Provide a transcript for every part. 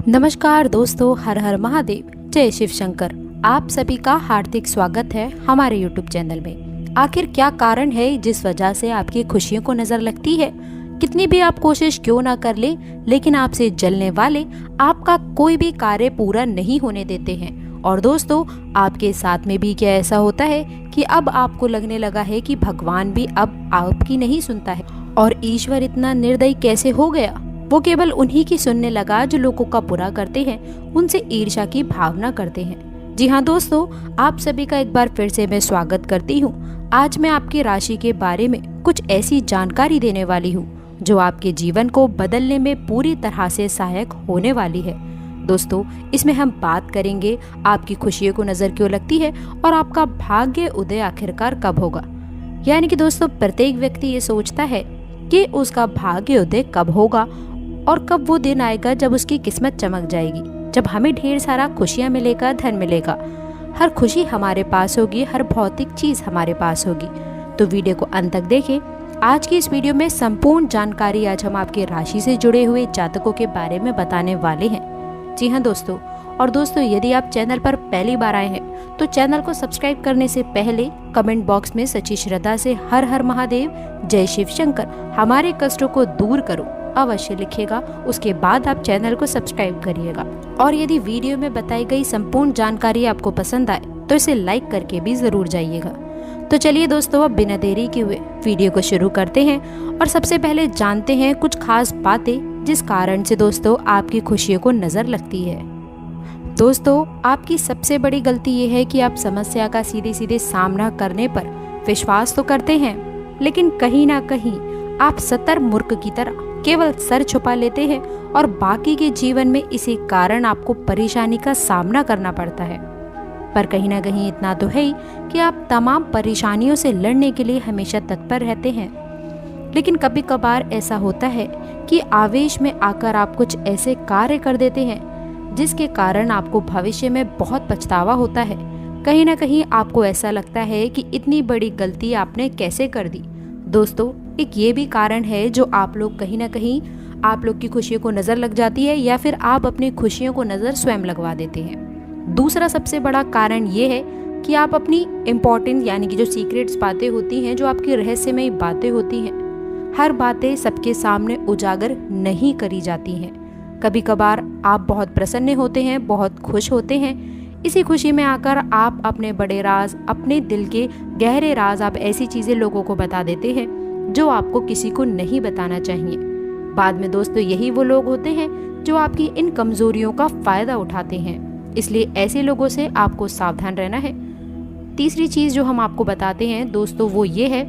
नमस्कार दोस्तों, हर हर महादेव, जय शिव शंकर। आप सभी का हार्दिक स्वागत है हमारे YouTube चैनल में। आखिर क्या कारण है जिस वजह से आपकी खुशियों को नजर लगती है? कितनी भी आप कोशिश क्यों ना कर ले, लेकिन आपसे जलने वाले आपका कोई भी कार्य पूरा नहीं होने देते हैं। और दोस्तों, आपके साथ में भी क्या ऐसा होता है कि अब आपको लगने लगा है कि भगवान भी अब आपकी नहीं सुनता है और ईश्वर इतना निर्दयी कैसे हो गया? वो केवल उन्हीं की सुनने लगा जो लोगों का बुरा करते हैं, उनसे ईर्ष्या की भावना करते हैं। जी हाँ दोस्तों, आप सभी का एक बार फिर से मैं स्वागत करती हूँ। आज मैं आपकी राशि के बारे में कुछ ऐसी जानकारी देने वाली हूँ जो आपके जीवन को बदलने में पूरी तरह से सहायक होने वाली है। दोस्तों, इसमें हम बात करेंगे आपकी खुशियों को नजर क्यों लगती है और आपका भाग्य उदय आखिरकार कब होगा। यानी कि दोस्तों, प्रत्येक व्यक्ति ये सोचता है कि उसका भाग्य उदय कब होगा और कब वो दिन आएगा जब उसकी किस्मत चमक जाएगी, जब हमें ढेर सारा खुशियां मिलेगा, धन मिलेगा, हर खुशी हमारे पास होगी, हर भौतिक चीज हमारे पास होगी। तो वीडियो को अंत तक देखें। आज की इस वीडियो में संपूर्ण जानकारी आज हम आपके राशि से जुड़े हुए जातकों के बारे में बताने वाले हैं। जी हाँ दोस्तों, और दोस्तों यदि आप चैनल पर पहली बार आए हैं तो चैनल को सब्सक्राइब करने से पहले कमेंट बॉक्स में सच्ची श्रद्धा से हर हर महादेव, जय शिव शंकर, हमारे कष्टों को दूर करो अवश्य लिखिएगा। उसके बाद आप चैनल को सब्सक्राइब करिएगा। और यदि वीडियो में बताई गई संपूर्ण जानकारी आपको पसंद आए तो इसे लाइक करके भी जरूर जाइएगा। तो चलिए दोस्तों, अब बिना देरी के हुए वीडियो को शुरू करते हैं और सबसे पहले जानते हैं कुछ खास बातें जिस कारण से दोस्तों आपकी खुशियों को नजर लगती है। दोस्तों, आपकी सबसे बड़ी गलती ये है कि आप समस्या का सीधे सीधे सामना करने पर विश्वास तो करते हैं, लेकिन कहीं ना कहीं आप सतर मूर्ख की तरह केवल सर छुपा लेते हैं और बाकी के जीवन में इसी कारण आपको परेशानी का सामना करना पड़ता है। पर कहीं ना कहीं इतना तो है ही कि आप तमाम परेशानियों से लड़ने के लिए हमेशा तत्पर रहते हैं। लेकिन कभी कभार ऐसा होता है कि आवेश में आकर आप कुछ ऐसे कार्य कर देते हैं जिसके कारण आपको भविष्य में बहुत पछतावा होता है। कहीं ना कहीं आपको ऐसा लगता है कि इतनी बड़ी गलती आपने कैसे कर दी। दोस्तों, एक ये भी कारण है जो आप लोग कहीं ना कहीं आप लोग की खुशियों को नजर लग जाती है या फिर आप अपनी खुशियों को नजर स्वयं लगवा देते हैं। दूसरा सबसे बड़ा कारण ये है कि आप अपनी इम्पोर्टेंट यानी कि जो सीक्रेट्स बातें होती हैं, जो आपकी रहस्यमयी बातें होती हैं, हर बातें सबके सामने उजागर नहीं करी जाती हैं। कभी कभार आप बहुत प्रसन्न होते हैं, बहुत खुश होते हैं, इसी खुशी में आकर आप अपने बड़े राज, अपने दिल के गहरे राज, आप ऐसी चीजें लोगों को बता देते हैं जो आपको किसी को नहीं बताना चाहिए। बाद में दोस्तों यही वो लोग होते हैं जो आपकी इन कमजोरियों का फायदा उठाते हैं, इसलिए ऐसे लोगों से आपको सावधान रहना है। तीसरी चीज जो हम आपको बताते हैं दोस्तों वो ये है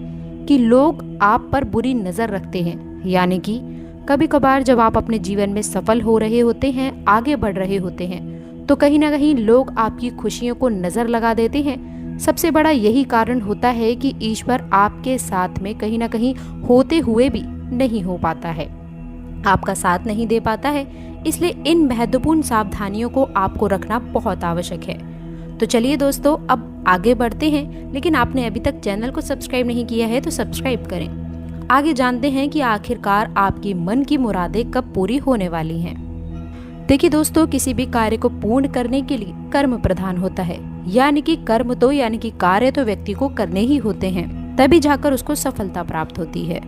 कि लोग आप पर बुरी नजर रखते हैं। यानी कि कभी कभार जब आप अपने जीवन में सफल हो रहे होते हैं, आगे बढ़ रहे होते हैं, तो कहीं ना कहीं लोग आपकी खुशियों को नजर लगा देते हैं। सबसे बड़ा यही कारण होता है कि ईश्वर आपके साथ में कहीं ना कहीं होते हुए भी नहीं हो पाता है, आपका साथ नहीं दे पाता है। इसलिए इन महत्वपूर्ण सावधानियों को आपको रखना बहुत आवश्यक है। तो चलिए दोस्तों, अब आगे बढ़ते हैं। लेकिन आपने अभी तक चैनल को सब्सक्राइब नहीं किया है तो सब्सक्राइब करें। आगे जानते हैं कि आखिरकार आपकी मन की मुरादें कब पूरी होने वाली हैं। देखिए दोस्तों, किसी भी कार्य को पूर्ण करने के लिए कर्म प्रधान होता है। यानी कि कर्म तो यानी कि कार्य तो व्यक्ति को करने ही होते हैं, तभी जाकर उसको सफलता प्राप्त होती है।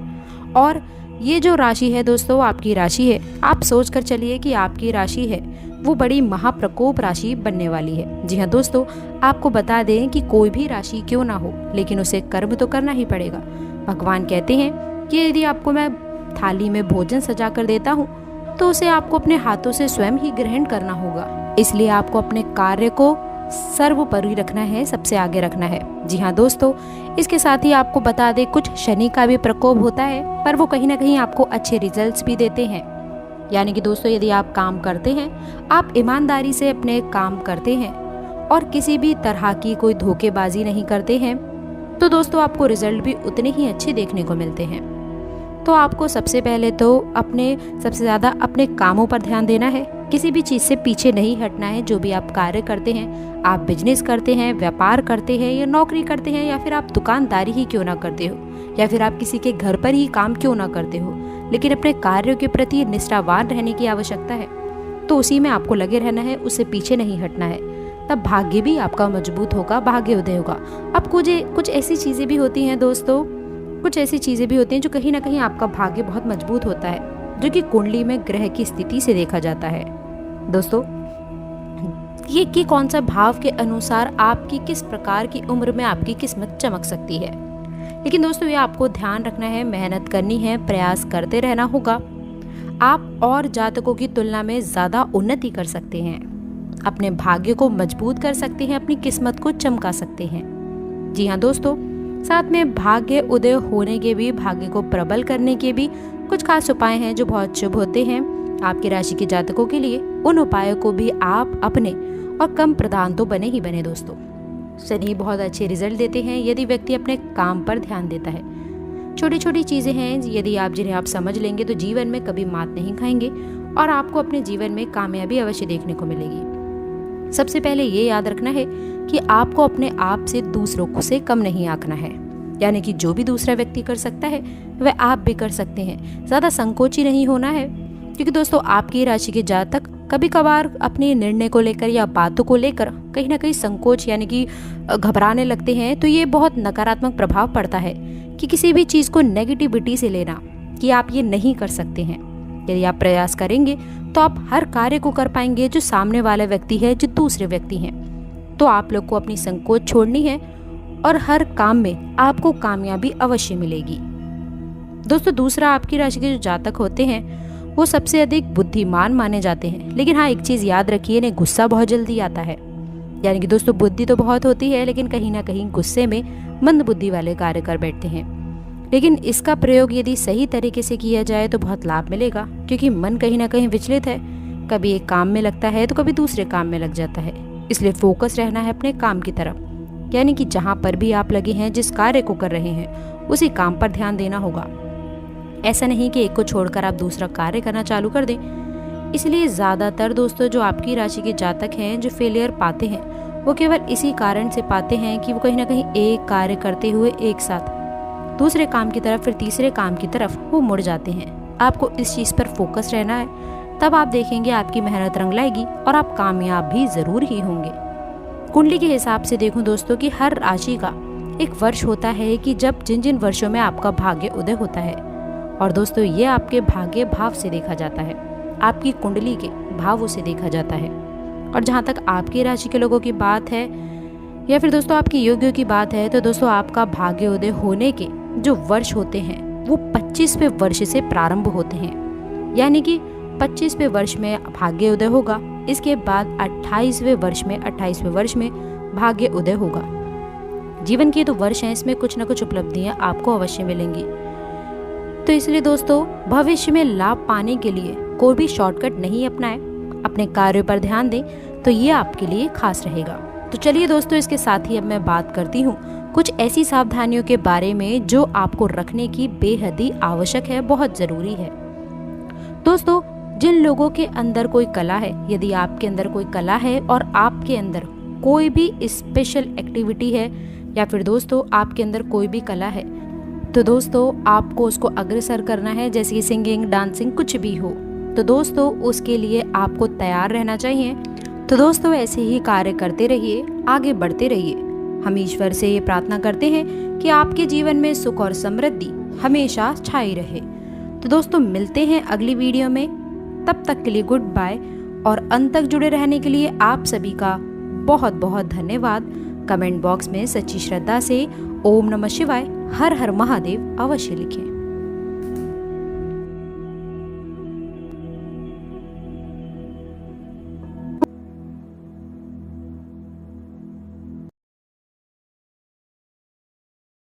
और ये जो राशि है दोस्तों, आपकी राशि है, आप सोच कर चलिए कि आपकी राशि है वो बड़ी महाप्रकोप राशि बनने वाली है। जी हाँ दोस्तों, आपको बता दें कि कोई भी राशि क्यों ना हो, लेकिन उसे कर्म तो करना ही पड़ेगा। भगवान कहते हैं कि यदि आपको मैं थाली में भोजन सजा कर देता हूँ तो उसे आपको अपने हाथों से स्वयं ही ग्रहण करना होगा। इसलिए आपको अपने कार्य को सर्वोपरि रखना है, सबसे आगे रखना है। जी हाँ दोस्तों, इसके साथ ही आपको बता दें कुछ शनि का भी प्रकोप होता है, पर वो कहीं ना कहीं आपको अच्छे रिजल्ट्स भी देते हैं। यानी कि दोस्तों, यदि आप काम करते हैं, आप ईमानदारी से अपने काम करते हैं और किसी भी तरह की कोई धोखेबाजी नहीं करते हैं, तो दोस्तों आपको रिजल्ट भी उतने ही अच्छे देखने को मिलते हैं। तो आपको सबसे पहले तो सबसे ज़्यादा अपने कामों पर ध्यान देना है, किसी भी चीज़ से पीछे नहीं हटना है। जो भी आप कार्य करते हैं, आप बिजनेस करते हैं, व्यापार करते हैं या नौकरी करते हैं, या फिर आप दुकानदारी ही क्यों ना करते हो, या फिर आप किसी के घर पर ही काम क्यों ना करते हो, लेकिन अपने कार्यों के प्रति निष्ठावान रहने की आवश्यकता है। तो उसी में आपको लगे रहना है, उससे पीछे नहीं हटना है। तब भाग्य भी आपका मजबूत होगा, भाग्य उदय होगा। अब कुछ ऐसी चीज़ें भी होती हैं दोस्तों, कुछ ऐसी चीज़ें भी होती हैं जो कहीं ना कहीं आपका भाग्य बहुत मजबूत होता है, जो कि कुंडली में ग्रह की स्थिति से देखा जाता है दोस्तों। ये कि कौन सा भाव के अनुसार आपकी किस प्रकार की उम्र में आपकी किस्मत चमक सकती है। लेकिन दोस्तों ये आपको ध्यान रखना है, मेहनत करनी है, प्रयास करते रहना होगा। आप और जातकों की तुलना में ज़्यादा उन्नति कर सकते हैं, अपने भाग्य को मजबूत कर सकते हैं, अपनी किस्मत को चमका सकते हैं। जी हाँ दोस्तों, साथ में भाग्य उदय होने के भी, भाग्य को प्रबल करने के भी कुछ खास उपाय हैं जो बहुत शुभ होते हैं आपकी राशि के जातकों के लिए। उन उपायों को भी आप अपने और कम प्रधान तो बने ही बने दोस्तों। शनि बहुत अच्छे रिजल्ट देते हैं यदि व्यक्ति अपने काम पर ध्यान देता है। छोटी छोटी चीज़ें हैं यदि आप जिन्हें आप समझ लेंगे तो जीवन में कभी मात नहीं खाएंगे और आपको अपने जीवन में कामयाबी अवश्य देखने को मिलेगी। सबसे पहले ये याद रखना है कि आपको अपने आप से दूसरों से कम नहीं आंकना है, यानी कि जो भी दूसरा व्यक्ति कर सकता है वह आप भी कर सकते हैं। ज़्यादा संकोची नहीं होना है, क्योंकि दोस्तों आपकी राशि के जातक कभी कभार अपने निर्णय को लेकर या बातों को लेकर कहीं ना कहीं संकोच यानी कि घबराने लगते हैं। तो ये बहुत नकारात्मक प्रभाव पड़ता है कि किसी भी चीज़ को नेगेटिविटी से लेना कि आप ये नहीं कर सकते हैं। यदि आप प्रयास करेंगे तो आप हर कार्य को कर पाएंगे जो सामने वाला व्यक्ति है, जो दूसरे व्यक्ति हैं। तो आप लोग को अपनी संकोच छोड़नी है और हर काम में आपको कामयाबी अवश्य मिलेगी। दोस्तों दूसरा, आपकी राशि के जो जातक होते हैं वो सबसे अधिक बुद्धिमान माने जाते हैं। लेकिन हाँ, एक चीज़ याद रखिए, इन्हें गुस्सा बहुत जल्दी आता है। यानी कि दोस्तों बुद्धि तो बहुत होती है, लेकिन कहीं ना कहीं गुस्से में मंद बुद्धि वाले कार्य कर बैठते हैं। लेकिन इसका प्रयोग यदि सही तरीके से किया जाए तो बहुत लाभ मिलेगा, क्योंकि मन कहीं ना कहीं विचलित है, कभी एक काम में लगता है तो कभी दूसरे काम में लग जाता है। इसलिए फोकस रहना है अपने काम की तरफ, यानी कि जहाँ पर भी आप लगे हैं, जिस कार्य को कर रहे हैं उसी काम पर ध्यान देना होगा। ऐसा नहीं कि एक को छोड़कर आप दूसरा कार्य करना चालू कर दें। इसलिए ज़्यादातर दोस्तों जो आपकी राशि के जातक हैं जो फेलियर पाते हैं वो केवल इसी कारण से पाते हैं कि वो कहीं ना कहीं एक कार्य करते हुए एक साथ दूसरे काम की तरफ, फिर तीसरे काम की तरफ वो मुड़ जाते हैं। आपको इस चीज़ पर फोकस रहना है, तब आप देखेंगे आपकी मेहनत रंग लाएगी और आप कामयाब भी ज़रूर ही होंगे। कुंडली के हिसाब से देखूं दोस्तों कि हर राशि का एक वर्ष होता है कि जब जिन जिन वर्षों में आपका भाग्य उदय होता है। और दोस्तों ये आपके भाग्य भाव से देखा जाता है, आपकी कुंडली के भावों से देखा जाता है। और जहाँ तक आपकी राशि के लोगों की बात है या फिर दोस्तों आपकी योग्यों की बात है, तो दोस्तों आपका भाग्य उदय होने के जो वर्ष होते हैं वो 25वें वर्ष से प्रारंभ होते हैं। यानी कि 25वें वर्ष में भाग्य उदय होगा, इसके बाद 28वें वर्ष में भाग्य उदय होगा। जीवन के तो वर्ष हैं, इसमें कुछ न कुछ उपलब्धियां आपको अवश्य मिलेंगी। तो इसलिए दोस्तों भविष्य में लाभ पाने के लिए कोई भी शॉर्टकट नहीं अपनाएं, अपने कार्यों पर ध्यान दें, तो ये आपके लिए खास रहेगा। तो चलिए दोस्तों, इसके साथ ही अब मैं बात करती हूँ कुछ ऐसी सावधानियों के बारे में जो आपको रखने की बेहद ही आवश्यक है, बहुत ज़रूरी है। दोस्तों जिन लोगों के अंदर कोई कला है, यदि आपके अंदर कोई कला है और आपके अंदर कोई भी स्पेशल एक्टिविटी है या फिर दोस्तों आपके अंदर कोई भी कला है, तो दोस्तों आपको उसको अग्रसर करना है, जैसे कि सिंगिंग, डांसिंग, कुछ भी हो। तो दोस्तों उसके लिए आपको तैयार रहना चाहिए। तो दोस्तों ऐसे ही कार्य करते रहिए, आगे बढ़ते रहिए। हम ईश्वर से ये प्रार्थना करते हैं कि आपके जीवन में सुख और समृद्धि हमेशा छाई रहे। तो दोस्तों मिलते हैं अगली वीडियो में, तब तक के लिए गुड बाय। और अंत तक जुड़े रहने के लिए आप सभी का बहुत बहुत धन्यवाद। कमेंट बॉक्स में सच्ची श्रद्धा से ओम नमः शिवाय, हर हर महादेव अवश्य लिखें।